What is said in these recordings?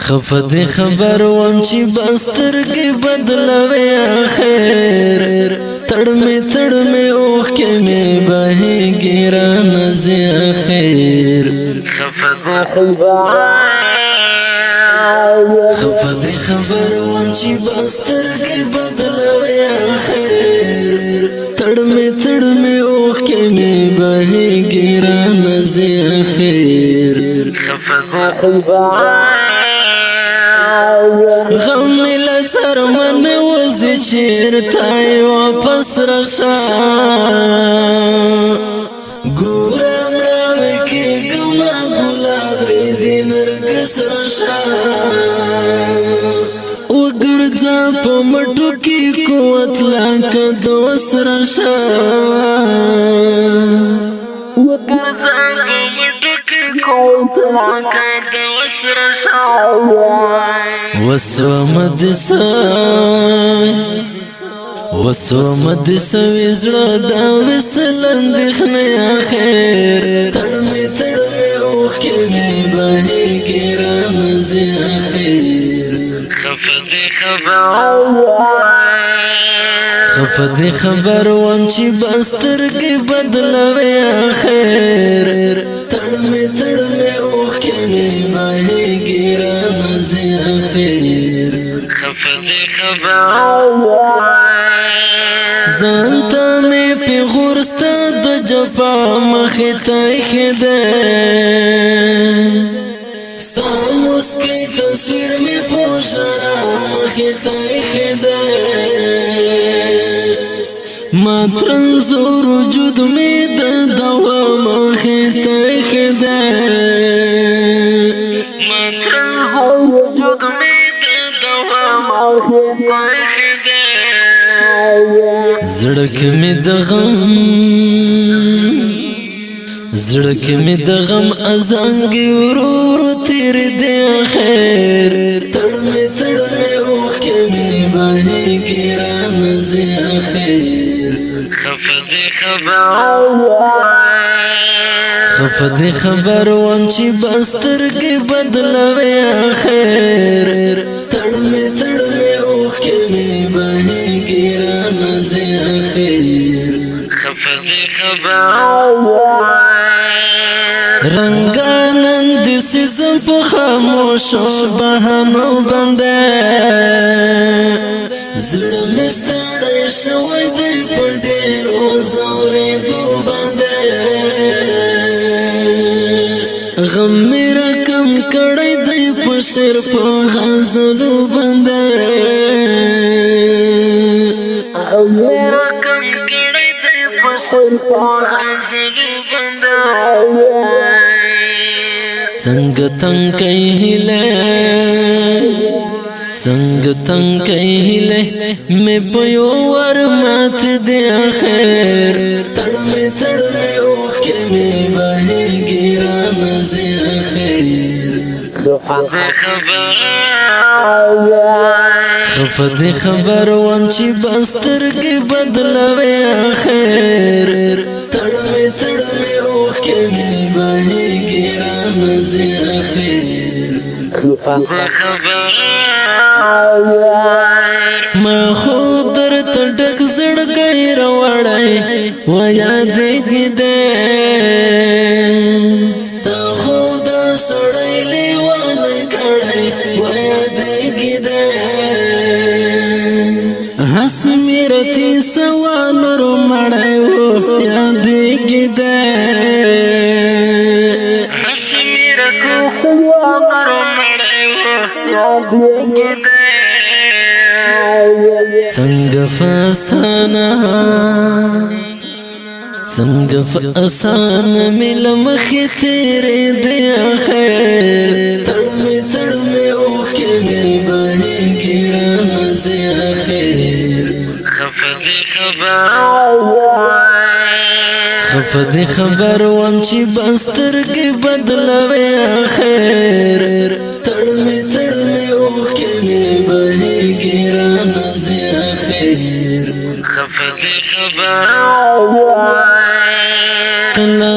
خفد خبر وم چی بستر کی بدلوی آخر تڑمی اوخ کے میں بہی گران زی آخر خفد خبر وم چی بستر کی بدلوی آخر تڑمی اوخ کے میں بہی گران زی آخر غم لسر من وزی چیرتای واپس رشا گورا مراوی کی گما گلاب ریدی نرگس رشا وگرزا پا مٹو کی قوت لاکا دوس رشا وگرزا پا مٹو کی قوت لاکا دوس رشا وسومد سوی زړه دا وسلند خنه اخر تړمه اوخ کې مې بهر ګران زی اخر خفد خبر وم چې بستر کې بدلوي اخر تړمه اوخ کې مې بهر ګران زی اخر زانتا میں پی غرستا دا جپا مخیتا خدا ستا مسکی تصویر میں پوشنا مخیتا خدا ما ترنزور وجود میں دا دوا مخیتا خدا ما ترنزور وجود میں زړک می د غم ازانګي ورور تیر دی خیر تړمه اوخ کې می بهي ګران زی خیر خفد خبر وم چې بستر کې بدلوي خیر تړمه اوخ کې می بهي ګران زی خیر رنگانند سیزم پو خاموش و بہانو بندے زړه مستړی شوی دی په ډېرو زورېدو باندې غم مې راکم کړی دی په شعر په غزلو باندې غم مې راکم کړی دی په شعر په غزلو باندې څنګه تنګ هیله مې په یو ور مات دی اخر تړمه اوخ کې مې بهر ګران زی خفد خبر وم چې بستر کې بدلوي اخر تړمه اوخ کې مې بهر ګران زی ما خودر تډک زړګي روړای و یادګ دې تا خود سړی لیوان کړای و یادګ دې حس میرتی سوال رو مړای و یادګ دې حس میرتی سوال رو مړای و یادګ دې څنګه فاسانه مل مخې تیرې دی خیر تړمه اوخ کې مې بهر ګران زی خیر خفد خبر وم چې بستر کې بدلوي خیر تړمه اوخ کې مې بهر ګران زی خیر کلا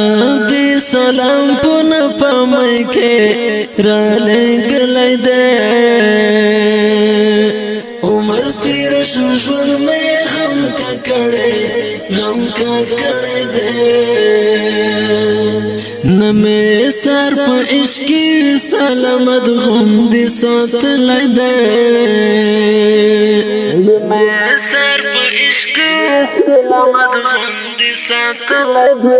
دی سلام پن پامای کے را لګلای دې عمر تیر شو ژوند مې غم کا کړې دې نمې سر په عشق سلامت هم دې ساتلای دې نمې سر په عشق سلامت هم دې ساتلای دې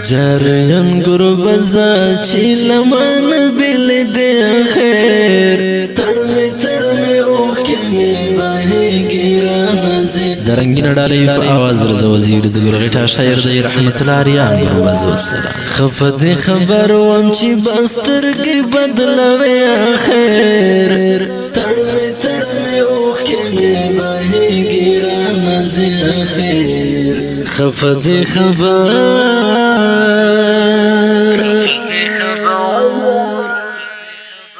جریان ګربزا چې لمن بل دې خیر تړمې اوکې مې بهېږي رانه زرنګینه ډالۍ په آواز رضا وزیر د ګورغټا شاعر دی رحمت الله ریان ګربز والسلام خفت خبر وم چې بسترګې بدلوي خیر تړمې اوکې مې بهېږي رانه خیر خفت خبر